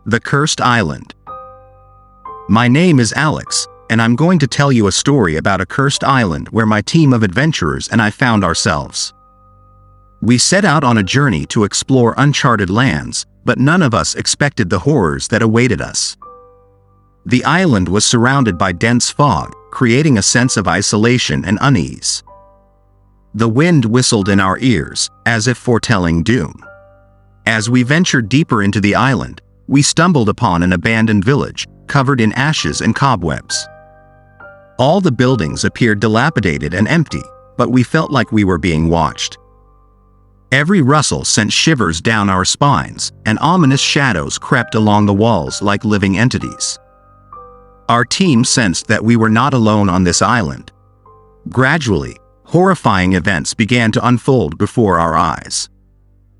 The Cursed Island. My name is Alex, and I'm going to tell you a story about a cursed island where my team of adventurers and I found ourselves. We set out on a journey to explore uncharted lands, but none of us expected the horrors that awaited us. The island was surrounded by dense fog, creating a sense of isolation and unease. The wind whistled in our ears, as if foretelling doom. As we ventured deeper into the island, we stumbled upon an abandoned village, covered in ashes and cobwebs. All the buildings appeared dilapidated and empty, but we felt like we were being watched. Every rustle sent shivers down our spines, and ominous shadows crept along the walls like living entities. Our team sensed that we were not alone on this island. Gradually, horrifying events began to unfold before our eyes.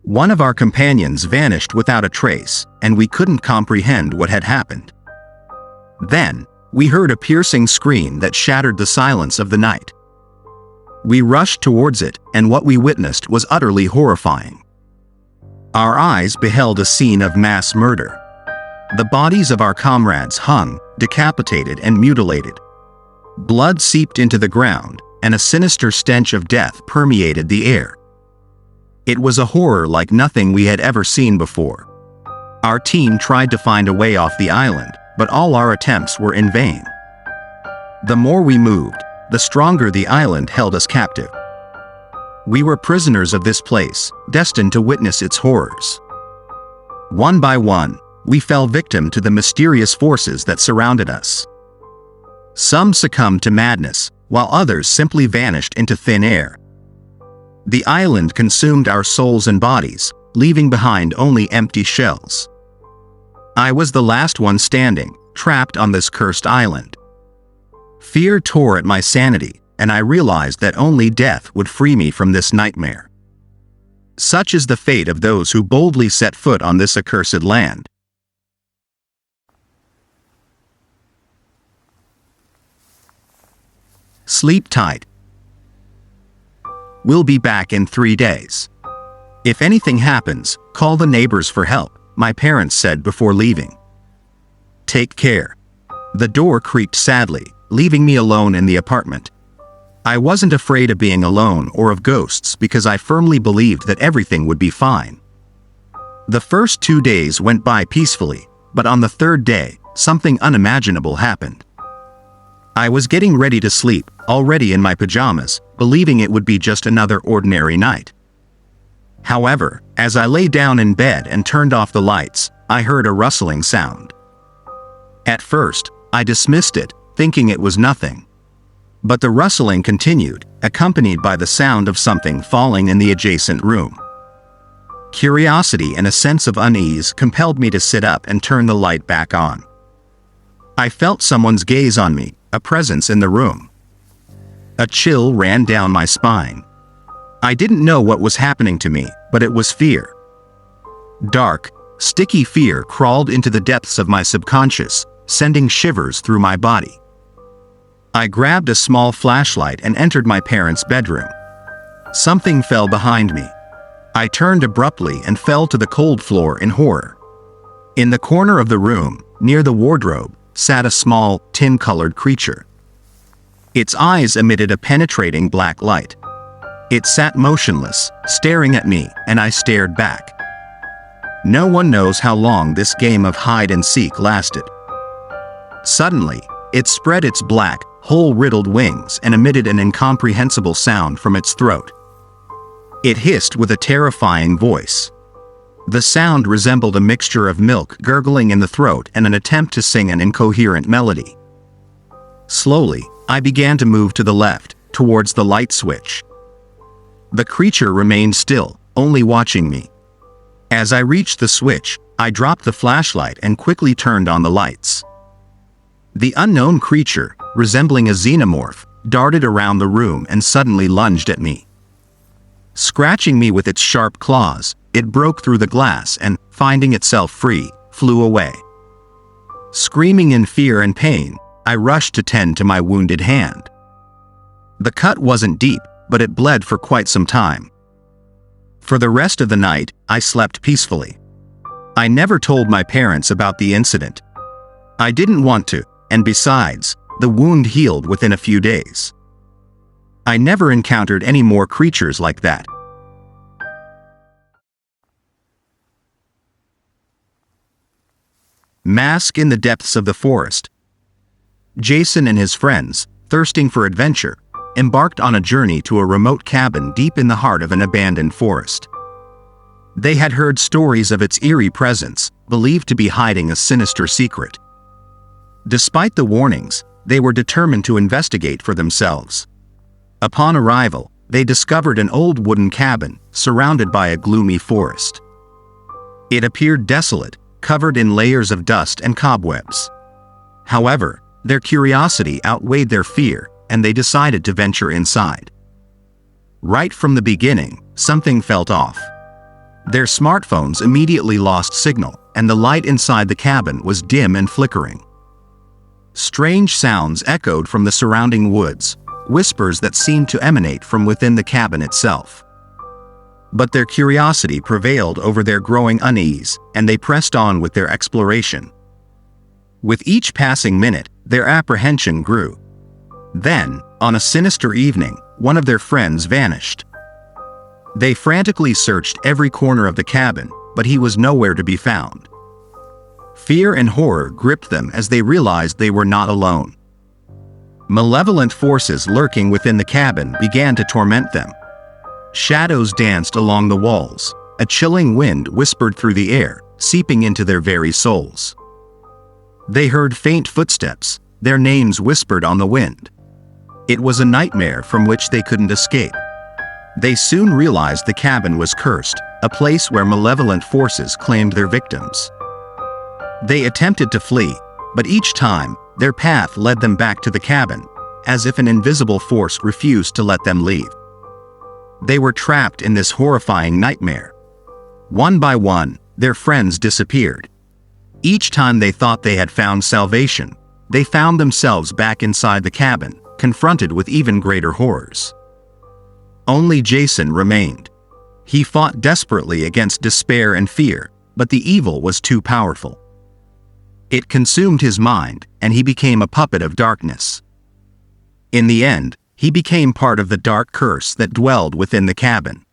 One of our companions vanished without a trace, and we couldn't comprehend what had happened. Then, we heard a piercing scream that shattered the silence of the night. We rushed towards it, and what we witnessed was utterly horrifying. Our eyes beheld a scene of mass murder. The bodies of our comrades hung, decapitated and mutilated. Blood seeped into the ground, and a sinister stench of death permeated the air. It was a horror like nothing we had ever seen before. Our team tried to find a way off the island, but all our attempts were in vain. The more we moved, the stronger the island held us captive. We were prisoners of this place, destined to witness its horrors. One by one, we fell victim to the mysterious forces that surrounded us. Some succumbed to madness, while others simply vanished into thin air. The island consumed our souls and bodies, leaving behind only empty shells. I was the last one standing, trapped on this cursed island. Fear tore at my sanity, and I realized that only death would free me from this nightmare. Such is the fate of those who boldly set foot on this accursed land. Sleep tight. We'll be back in 3 days. If anything happens, call the neighbors for help, my parents said before leaving. Take care. The door creaked sadly, leaving me alone in the apartment. I wasn't afraid of being alone or of ghosts because I firmly believed that everything would be fine. The first 2 days went by peacefully, but on the third day, something unimaginable happened. I was getting ready to sleep, already in my pajamas, believing it would be just another ordinary night. However, as I lay down in bed and turned off the lights, I heard a rustling sound. At first, I dismissed it, thinking it was nothing. But the rustling continued, accompanied by the sound of something falling in the adjacent room. Curiosity and a sense of unease compelled me to sit up and turn the light back on. I felt someone's gaze on me, a presence in the room. A chill ran down my spine. I didn't know what was happening to me, but it was fear. Dark, sticky fear crawled into the depths of my subconscious, sending shivers through my body. I grabbed a small flashlight and entered my parents' bedroom. Something fell behind me. I turned abruptly and fell to the cold floor in horror. In the corner of the room, near the wardrobe, sat a small, tin-colored creature. Its eyes emitted a penetrating black light. It sat motionless, staring at me, and I stared back. No one knows how long this game of hide-and-seek lasted. Suddenly, it spread its black, hole-riddled wings and emitted an incomprehensible sound from its throat. It hissed with a terrifying voice. The sound resembled a mixture of milk gurgling in the throat and an attempt to sing an incoherent melody. Slowly, I began to move to the left, towards the light switch. The creature remained still, only watching me. As I reached the switch, I dropped the flashlight and quickly turned on the lights. The unknown creature, resembling a xenomorph, darted around the room and suddenly lunged at me. Scratching me with its sharp claws, it broke through the glass and, finding itself free, flew away. Screaming in fear and pain, I rushed to tend to my wounded hand. The cut wasn't deep, but it bled for quite some time. For the rest of the night, I slept peacefully. I never told my parents about the incident. I didn't want to, and besides, the wound healed within a few days. I never encountered any more creatures like that. Mask in the depths of the forest. Jason and his friends, thirsting for adventure, embarked on a journey to a remote cabin deep in the heart of an abandoned forest. They had heard stories of its eerie presence, believed to be hiding a sinister secret. Despite the warnings, they were determined to investigate for themselves. Upon arrival, they discovered an old wooden cabin, surrounded by a gloomy forest. It appeared desolate, covered in layers of dust and cobwebs. However, their curiosity outweighed their fear, and they decided to venture inside. Right from the beginning, something felt off. Their smartphones immediately lost signal, and the light inside the cabin was dim and flickering. Strange sounds echoed from the surrounding woods, whispers that seemed to emanate from within the cabin itself. But their curiosity prevailed over their growing unease, and they pressed on with their exploration. With each passing minute, their apprehension grew. Then, on a sinister evening, one of their friends vanished. They frantically searched every corner of the cabin, but he was nowhere to be found. Fear and horror gripped them as they realized they were not alone. Malevolent forces lurking within the cabin began to torment them. Shadows danced along the walls, a chilling wind whispered through the air, seeping into their very souls. They heard faint footsteps, their names whispered on the wind. It was a nightmare from which they couldn't escape. They soon realized the cabin was cursed, a place where malevolent forces claimed their victims. They attempted to flee, but each time, their path led them back to the cabin, as if an invisible force refused to let them leave. They were trapped in this horrifying nightmare. One by one, their friends disappeared. Each time they thought they had found salvation, they found themselves back inside the cabin, confronted with even greater horrors. Only Jason remained. He fought desperately against despair and fear, but the evil was too powerful. It consumed his mind, and he became a puppet of darkness. In the end, he became part of the dark curse that dwelled within the cabin.